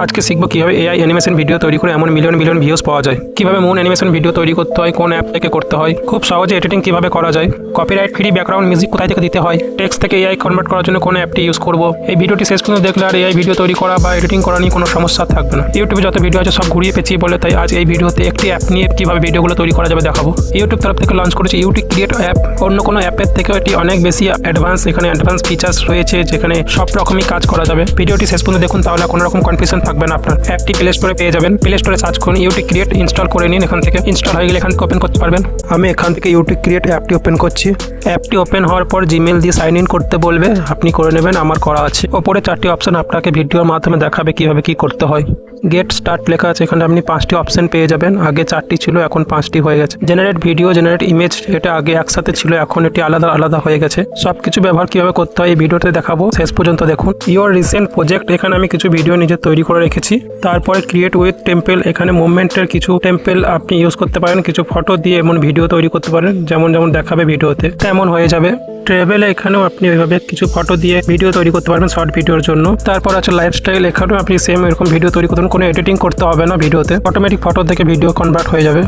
আজকে শিখবো কিভাবে এআই অ্যানিমেশন ভিডিও তৈরি করে এমন মিলিয়ন মিলিয়ন ভিউজ পাওয়া যায়, কিভাবে মুন অ্যানিমেশন ভিডিও তৈরি করতে হয়, কোন অ্যাপ থেকে করতে হয়, খুব সহজে এডিটিং কিভাবে করা যায়, কপিরাইট ফ্রি ব্যাকগ্রাউন্ড মিউজিক কোথায় থেকে দিতে হয়, টেক্সট থেকে এআই কনভার্ট করার জন্য কোন অ্যাপটি ইউজ করব। এই ভিডিওটি শেষ পর্যন্ত দেখলে আর এআই ভিডিও তৈরি করা বা এডিটিং করা নিয়ে কোনো সমস্যা থাকবে না। ইউটিউবে যত ভিডিও আছে সব ঘুরিয়ে পেঁচিয়ে বলে, তাই আজ এই ভিডিওতে একটি অ্যাপ নিয়ে কিভাবে ভিডিওগুলো তৈরি করা যাবে দেখাবো। ইউটিউব তরফ থেকে লঞ্চ করেছে ইউটিউব ক্রিয়েট অ্যাপ। অন্য কোনো অ্যাপের থেকে এটি অনেক বেশি অ্যাডভান্স, এখানে অ্যাডভান্স ফিচার্স রয়েছে যেখানে সব রকমই কাজ করা যাবে। ভিডিওটি শেষ পর্যন্ত দেখুন, তাহলে কোনো রকম কনফিউশন থাকবে না আপনার। অ্যাপটি প্লে স্টোরে পেয়ে যাবেন, প্লে স্টোরে সার্চ করুন ইউটিউব ক্রিয়েট, ইনস্টল করে নিন। এখান থেকে ইনস্টল হয়ে গেলে এখান থেকে ওপেন করতে পারবেন। আমি এখান থেকে ইউটিউব ক্রিয়েট অ্যাপটি ওপেন করছি। অ্যাপটি ওপেন হওয়ার পর জিমেল দিয়ে সাইন ইন করতে বলবে, আপনি করে নেবেন, আমার করা আছে। ওপরে 4টি অপশন আপনাকে ভিডিওর মাধ্যমে দেখাবে কিভাবে কি করতে হয়। গেট স্টার্ট লেখা আছে, এখানে আপনি 5টি অপশন পেয়ে যাবেন। আগে 4টি ছিল, এখন 5টি হয়ে গেছে। জেনারেট ভিডিও, জেনারেট ইমেজ, এটা আগে একসাথে ছিল, এখন এটি আলাদা আলাদা হয়ে গেছে। সবকিছু ব্যবহার কিভাবে করতে হয় এই ভিডিওতে দেখাবো, শেষ পর্যন্ত দেখুন। ইওর রিসেন্ট প্রজেক্ট, এখানে আমি কিছু ভিডিও নিজে তৈরি করে রেখেছি। তারপরে ক্রিয়েট উইথ টেম্পল, এখানে মুভমেন্টের কিছু টেম্পল আপনি ইউজ করতে পারেন, কিছু ফটো দিয়ে এমন ভিডিও তৈরি করতে পারেন যেমন যেমন দেখাবে ভিডিওতে তেমন হয়ে যাবে। ট্রাভেলে এখানেও আপনি ওইভাবে কিছু ফটো দিয়ে ভিডিও তৈরি করতে পারবেন শর্ট ভিডিওর জন্য। তারপর আছে লাইফস্টাইল, এখানেও আপনি সেম এরকম ভিডিও তৈরি করতে, কোনো এডিটিং করতে হবে না ভিডিওতে, অটোমেটিক ফটো থেকে ভিডিও কনভার্ট হয়ে যাবে।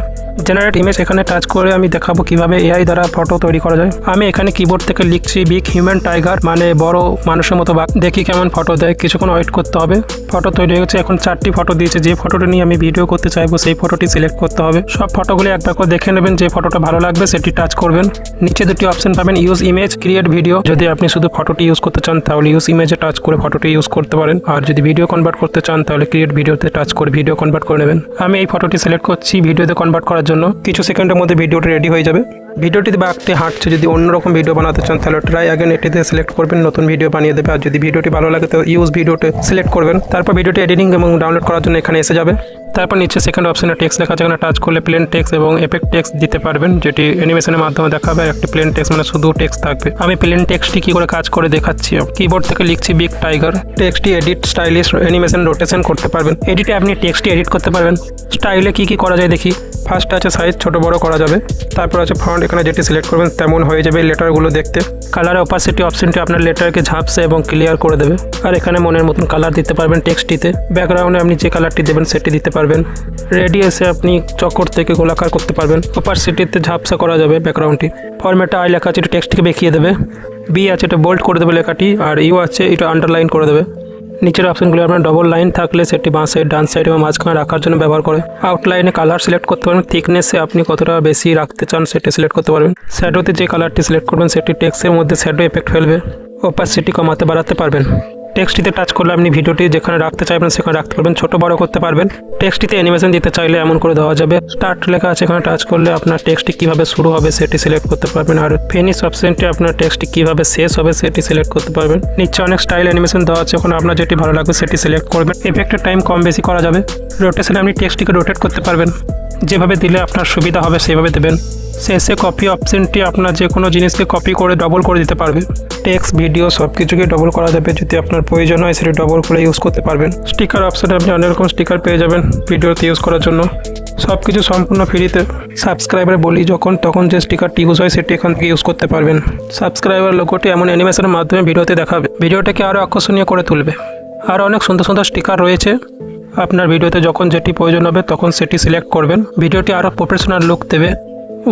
জেনারেট ইমেজ, এখানে টাচ করে আমি দেখাবো কিভাবে এআই দ্বারা ফটো তৈরি করা যায়। আমি এখানে কিবোর্ড থেকে লিখছি বিগ হিউম্যান টাইগার, মানে বড় মানুষের মতো বাঘ। দেখি কেমন ফটো দেয়, কিছুক্ষণ ওয়েট করতে হবে। ফটো তৈরি হয়ে গেছে, এখন 4টি ফটো দিয়েছে। যে ফটোটা নিয়ে আমি ভিডিও করতে চাইবো সেই ফটোটি সিলেক্ট করতে হবে। সব ফটোগুলি একবার করে দেখে নেবেন, যে ফটোটা ভালো লাগবে সেটি টাচ করবেন। নিচে 2টি অপশন পাবেন, ইউজ ইমেজ, ক্রিয়েট ভিডিও। যদি আপনি শুধু ফটোটি ইউজ করতে চান তাহলে ইউজ ইমেজে টাচ করে ফটোটি ইউজ করতে পারেন, আর যদি ভিডিও কনভার্ট করতে চান তাহলে ক্রিয়েট ভিডিওতে টাচ করে ভিডিও কনভার্ট করে নেবেন। আমি এই ফটোটি সিলেক্ট করছি ভিডিওতে কনভার্ট করার জন্য। কিছু সেকেন্ডের মধ্যে ভিডিওটি রেডি হয়ে যাবে। ভিডিওটিতে বাঘটি হাঁটছে, যদি অন্যরকম ভিডিও বানাতে চান তাহলে ট্রাই অ্যাগেন এটিতে সিলেক্ট করবেন, নতুন ভিডিও বানিয়ে দেবে। আর যদি ভিডিওটি ভালো লাগে তো ইউজ ভিডিওতে সিলেক্ট করবেন। তারপর ভিডিওটি এডিটিং এবং ডাউনলোড করার জন্য এখানে এসে যাবে। তারপর নিচে সেকেন্ড অপশনে টেক্সট লেখা আছে, এখানে টাচ করলে প্লেন টেক্সট এবং এফেক্ট টেক্সট দিতে পারবেন, যেটি অ্যানিমেশনের মাধ্যমে দেখাবে। একটি প্লেন টেক্সট মানে শুধু টেক্সট থাকবে। আমি প্লেন টেক্সটটি কী করে কাজ করে দেখাচ্ছি। কিবোর্ড থেকে লিখছি বিগ টাইগার। টেক্সটটি এডিট, স্টাইলিশ, অ্যানিমেশন, রোটেশন করতে পারবেন। এডিটে আপনি টেক্সটটি এডিট করতে পারবেন। স্টাইলে কী করা যায় দেখি। ফার্স্ট আছে সাইজ, ছোট বড় করা যাবে। তারপর আছে ফন্ট, এখানে যেটি সিলেক্ট করবেন তেমন হয়ে যাবে লেটারগুলো দেখতে। কালার অপাসিটি অপশনটি আপনার লেটারকে ঝাপসে এবং ক্লিয়ার করে দেবে। আর এখানে মনের মতন কালার দিতে পারবেন টেক্সটটিতে। ব্যাকগ্রাউন্ডে আপনি যে কালারটি দেবেন সেটি দিতে পারবেন। রেডিয়াসে আপনি চক্কর থেকে গোলাকার করতে পারবেন। অপাসিটিতে ঝাপসা করা যাবে ব্যাকগ্রাউন্ডটি। ফরম্যাটে আই লেখা আছে, এটা টেক্সটকে বেঁকিয়ে দেবে। বি আছে, এটা বোল্ড করে দেবে লেখাটি। আর ইউ আছে, এটা আন্ডারলাইন করে দেবে। নিচের অপশনগুলো আপনার ডবল লাইন থাকলে সেটি বাঁ সাইড, ডান সাইড এবং মাঝখানে রাখার জন্য ব্যবহার করে। আউটলাইনে কালার সিলেক্ট করতে পারবেন। থিকনেসে আপনি কতটা বেশি রাখতে চান সেটি সিলেক্ট করতে পারবেন। শ্যাডোতে যে কালারটি সিলেক্ট করবেন সেটি টেক্সটের মধ্যে শ্যাডো এফেক্ট ফেলবে। অপাসিটি কমাতে বাড়াতে পারবেন। টেক্সটিতে টাচ করলে আপনি ভিডিওটি যেখানে রাখতে চাইবেন সেখানে রাখতে পারবেন, ছোট বড় করতে পারবেন। টেক্সটিতে অ্যানিমেশন দিতে চাইলে এমন করে দেওয়া যাবে। স্টার্ট লেখা আছে, এখানে টাচ করলে আপনার টেক্সটটি কীভাবে শুরু হবে সেটি সিলেক্ট করতে পারবেন। আর ফিনিশ অপশনটি আপনার টেক্সটটি কীভাবে শেষ হবে সেটি সিলেক্ট করতে পারবেন। নিচে অনেক স্টাইল অ্যানিমেশন দেওয়া আছে, এখন আপনার যেটি ভালো লাগবে সেটি সিলেক্ট করবেন। এফেক্টের টাইম কম বেশি করা যাবে। রোটেশনে আপনি টেক্সটটিকে রোটেট করতে পারবেন, যেভাবে দিলে আপনার সুবিধা হবে সেভাবে দেবেন। শেষে কপি অপশনটি আপনার যে কোনো জিনিসকে কপি করে ডবল করে দিতে পারবে। টেক্সট, ভিডিও সব কিছুকে ডবল করা যাবে, যদি আপনার প্রয়োজন হয় সেটি ডবল করে ইউজ করতে পারবেন। স্টিকার অপশনে আপনি অনেক রকম স্টিকার পেয়ে যাবেন ভিডিওতে ইউজ করার জন্য। সব কিছু সম্পূর্ণ ফ্রিতে। সাবস্ক্রাইবার বলি যখন তখন যে স্টিকারটি ইউজ হয় সেটি এখান থেকে ইউজ করতে পারবেন। সাবস্ক্রাইবার লোগোটি এমন অ্যানিমেশনের মাধ্যমে ভিডিওতে দেখাবে, ভিডিওটাকে আরও আকর্ষণীয় করে তুলবে। আর অনেক সুন্দর সুন্দর স্টিকার রয়েছে, আপনার ভিডিওতে যখন যেটি প্রয়োজন হবে তখন সেটি সিলেক্ট করবেন। ভিডিওটি আরও প্রফেশনাল লুক দেবে।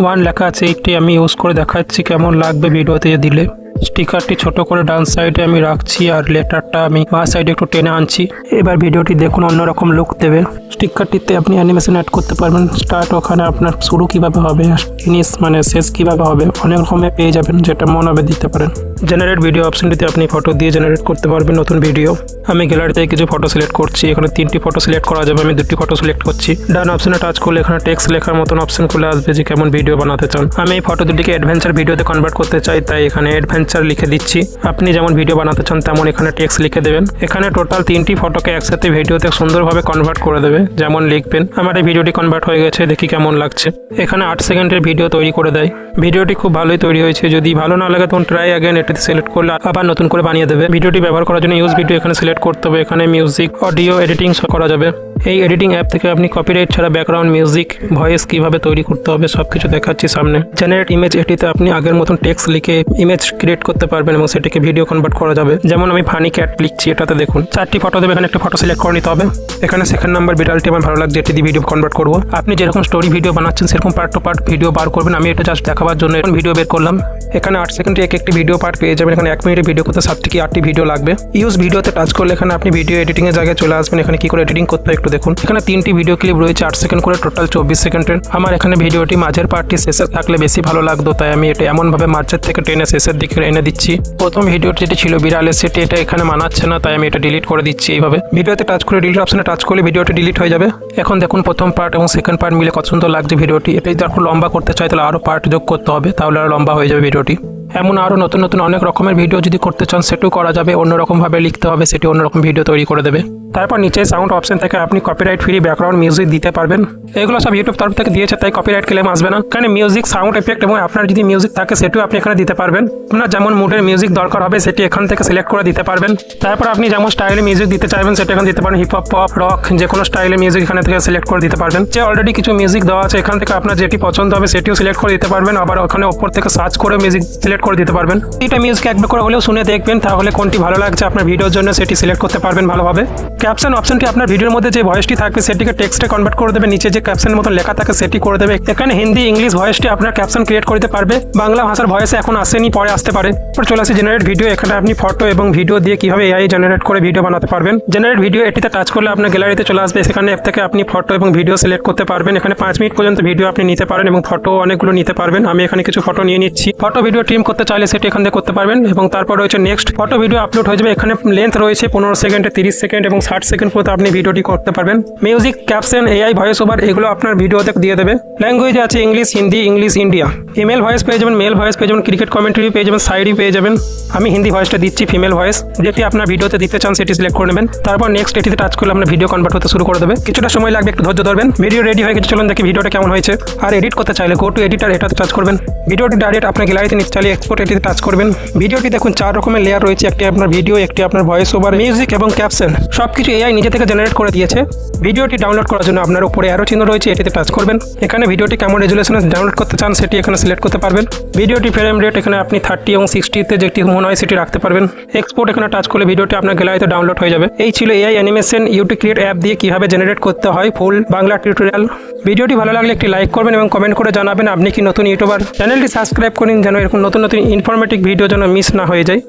1 লেখা আছে, এইটি আমি ইউজ করে দেখাচ্ছি কেমন লাগবে ভিডিওতে দিলে। স্টিকারটি ছোট করে ডান সাইডে আমি রাখছি, আর লেটারটা আমি বাঁ সাইডে একটু টেনে আনছি। এবার ভিডিওটি দেখুন, অন্যরকম লুক দেবে। স্টিকারটিতে আপনি অ্যানিমেশন অ্যাড করতে পারবেন। স্টার্ট, ওখানে আপনার শুরু কীভাবে হবে, ফিনিশ মানে শেষ কীভাবে হবে, অনেক রকমের পেয়ে যাবেন, যেটা মনে হবে দিতে পারেন। জেনারেট ভিডিও অপশনটিতে আপনি ফটো দিয়ে জেনারেট করতে পারবেন নতুন ভিডিও। আমি গ্যালারি থেকে কিছু ফটো সিলেক্ট করছি, এখানে 3টি ফটো সিলেক্ট করা যাবে, আমি 2টি ফটো সিলেক্ট করছি। ডান অপশনে টাচ করলে এখানে টেক্সট লেখার মতন অপশন খুলে আসবে যে কেমন ভিডিও বানাতে চান। আমি এই ফটো দুটিকে অ্যাডভেঞ্চার ভিডিওতে কনভার্ট করতে চাই, তাই এখানে অ্যাডভেঞ্চার লিখে দিচ্ছি। আপনি যেমন ভিডিও বানাতে চান তেমন এখানে টেক্সট লিখে দেবেন। এখানে টোটাল 3টি ফটোকে একসাথে ভিডিওতে সুন্দরভাবে কনভার্ট করে দেবে, যেমন লিখবেন। আমার এই ভিডিওটি কনভার্ট হয়ে গেছে, দেখি কেমন লাগছে। এখানে 8 সেকেন্ডের ভিডিও তৈরি করে দেয়। ভিডিওটি খুব ভালোই তৈরি হয়েছে। যদি ভালো না লাগে তখন ট্রাই অ্যাগেন এটাতে সিলেক্ট করলে আবার নতুন করে বানিয়ে দেবে। ভিডিওটি ব্যবহার করার জন্য ইউজ ভিডিও এখানে সিলেক্ট করতে হবে। এখানে মিউজিক, অডিও এডিটিং করা যাবে। এই এডিটিং অ্যাপ থেকে আপনি কপিরাইট ছাড়া ব্যাকগ্রাউন্ড মিউজিক, ভয়েস কিভাবে তৈরি করতে হবে সব কিছু দেখাচ্ছি সামনে। জেনারেট ইমেজ, এটিতে আপনি আগের মতন টেক্সট লিখে ইমেজ ক্রিয়েট ক্রিয়েট করতে পারবেন এবং সেটিকে ভিডিও কনভার্ট করা যাবে। যেমন আমি ফানি ক্যাট লিখছি, এটাতে দেখুন 4টি ফটো দেবে, এখানে একটা ফটো সিলেক্ট করে নিতে হবে। এখানে সেকেন্ড নাম্বার বিড়ালটি আমার ভালো লাগছে, এটি দিয়ে ভিডিও কনভার্ট করবো। আপনি যেরকম স্টোরি ভিডিও বানাচ্ছেন সেরকম পার্ট টু পার্ট ভিডিও বার করবেন। আমি এটা জাস্ট দেখাবার জন্য এখন ভিডিও বের করলাম। এখানে 8 সেকেন্ডে একটি ভিডিও পার্ট পেয়ে যাবেন। এখানে 1 মিনিটে ভিডিও করতে 7 থেকে 8টি ভিডিও লাগবে। ইউজ ভিডিওতে টাচ করলে এখানে আপনি ভিডিও এডিটিং এর জায়গায় চলে আসবেন। এখানে কি করে এডিটিং করতে হয় একটু দেখুন। এখানে 3টি ভিডিও ক্লিপ রয়েছে 8 সেকেন্ড করে, টোটাল 24 সেকেন্ডের। আমার এখানে ভিডিওটি মাঝের পার্টটি শেষে থাকলে বেশি ভালো লাগতো, তাই আমি এটা এমনভাবে মাঝের থেকে টেনে শেষের দিকে এনে দিচ্ছি। প্রথম ভিডিওটি যেটি ছিল বিড়ালের, সেটি এটা এখানে মানাচ্ছে না, তাই আমি এটা ডিলিট করে দিচ্ছি। এইভাবে ভিডিওতে টাচ করে ডিলিট অপশনে টাচ করলে ভিডিওটি ডিলিট হয়ে যাবে। এখন দেখুন প্রথম পার্ট এবং সেকেন্ড পার্ট মিলে কত সুন্দর লাগছে ভিডিওটি। এটাই যখন লম্বা করতে চাই তাহলে আরও পার্ট যোগ করতে হবে, তাহলে আরও লম্বা হয়ে যাবে ভিডিওটি। এমন আরও নতুন নতুন অনেক রকমের ভিডিও যদি করতে চান সেটাও করা যাবে। অন্যরকমভাবে লিখতে হবে, সেটি অন্যরকম ভিডিও তৈরি করে দেবে। তারপর নিচে সাউন্ড অপশন থেকে আপনি কপিরাইট ফ্রি ব্যাকগ্রাউন্ড মিউজিক দিতে পারবেন। এগুলো সব ইউটিউব তরফ থেকে দিয়েছে, তাই কপিরাইট ক্লেম আসবে না। এখানে মিউজিক, সাউন্ড এফেক্ট এবং আপনার যদি মিউজিক থাকে সেটিও আপনি এখানে দিতে পারবেন। আপনার যেমন মুডের মিউজিক দরকার হবে সেটি এখান থেকে সিলেক্ট করে দিতে পারবেন। তারপর আপনি যেমন স্টাইলে মিউজিক দিতে চাইবেন সেটা এখানে দিতে পারেন। হিপহপ, পপ, রক, যে কোনো স্টাইলে মিউজিক এখানে থেকে সিলেক্ট করে দিতে পারবেন। যে অলরেডি কিছু মিউজিক দেওয়া আছে এখান থেকে আপনার যেটি পছন্দ হবে সেটিও সিলেক্ট করে দিতে পারবেন। আবার ওখানে ওপর থেকে সার্চ করে মিউজিক সিলেক্ট করে দিতে পারবেন। এটা মিউজিক একবার করে হলেও শুনে দেখবেন, তাহলে কোনটি ভালো লাগছে আপনার ভিডিওর জন্য সেটি সিলেক্ট করতে পারবেন ভালোভাবে। ক্যাপশন অপশনটি আপনার ভিডিওর মধ্যে যে ভয়েসটি থাকবে সেটিকে টেক্সটে কনভার্ট করে দেবে। নিচে যে ক্যাপশনের মতো লেখা থাকে সেটি করে দেবে। এখানে হিন্দি, ইংলিশ ভয়েসটি আপনার ক্যাপশন ক্রিয়েট করতে পারবে। বাংলা ভাষার ভয়েসে এখন আসেনি, পরে আসতে পারে। এরপর চলে আসে জেনারেট ভিডিও। এখানে আপনি ফটো এবং ভিডিও দিয়ে কিভাবে এআই জেনারেট করে ভিডিও বানাতে পারবেন। জেনারেট ভিডিও এটিতে টাচ করলে আপনার গ্যালারিতে চলে আসবে। সেখানে এর থেকে আপনি ফটো এবং ভিডিও সিলেক্ট করতে পারবেন। এখানে 5 মিনিট পর্যন্ত ভিডিও আপনি নিতে পারেন এবং ফটো অনেকগুলো নিতে পারবেন। আমি এখানে কিছু ফটো নিয়ে নিচ্ছি। ফটো ভিডিও ট্রিম করতে চাইলে সেটি এখান থেকে করতে পারবেন। এবং তারপর রয়েছে নেক্সট, ফটো ভিডিও আপলোড হয়ে যাবে। এখানে লেন্থ রয়েছে 15 সেকেন্ডে, 30 সেকেন্ড এবং 60 সেকেন্ড পর্যন্ত আপনি ভিডিওটি করতে পারবেন। Music, caption, AI voice over এগুলো আপনার ভিডিওতে দিয়ে দেবে। ল্যাঙ্গুয়েজ আছে English, Hindi, English India. Female voice পেয়ে যাবেন, মেল ভয়েস পেয়ে যাবেন, ক্রিকেট কমেন্ট্রি পেয়ে যাবেন, সাইডি পেয়ে যাবেন। আমি হিন্দি ভয়েসটা দিচ্ছি, ফিমেল ভয়েস। যেটি আপনার ভিডিওতে দিতে চান সেটি সিলেক্ট করে নেবেন। তারপর নেক্সট এটিতে টাচ করলে আপনার ভিডিও কনভার্ট হতে শুরু করে দেবে। কিছুটা সময় লাগবে, একটু ধৈর্য ধরবেন। ভিডিও রেডি হয়ে গেছে, চলুন দেখি ভিডিওটা কেমন হয়েছে। আর এডিট করতে চাইলে গো টু এডিটর, এটাতে টাচ করবেন। ভিডিওটি ডাইরেক্ট আপনার গ্যালারিতে নিতে চাইলে এক্সপোর্ট, এটিতে টাচ করবেন। ভিডিওটি দেখুন 4 রকমের লেয়ার রয়েছে। একটি আপনার ভিডিও, একটি আপনার ভয়েস ওভার, মিউজিক এবং ক্যাপশন। সবকিছু এআই নিজে থেকে জেনারেট করে দিয়েছে। ভিডিওটি ডাউনলোড করার জন্য আপনার উপরে অ্যারো চিহ্ন রয়েছে, এটিতে টাচ করবেন। এখানে ভিডিওটি কেমন রেজুলেশনে ডাউনলোড করতে চান সেটি এখানে সিলেক্ট করতে পারবেন। ভিডিওটি ফ্রেম রেট এখানে আপনি 30 এবং 60তে যেটি মনে হয় সেটি রাখতে পারবেন। এক্সপোর্ট এখানে টাচ করলে ভিডিওটি আপনার গ্যালারিতে ডাউনলোড হয়ে যাবে। এই ছিল AI animation YouTube create app দিয়ে কিভাবে জেনারেট করতে হয় ফুল বাংলা টিউটোরিয়াল। ভিডিওটি ভালো লাগলে একটি লাইক করবেন এবং কমেন্ট করে জানাবেন আপনি কি নতুন ইউটিউবার। চ্যানেলটি সাবস্ক্রাইব করুন যেন এরকম নতুন নতুন ইনফরমেটিভ ভিডিও যেন মিস না হয়ে যায়।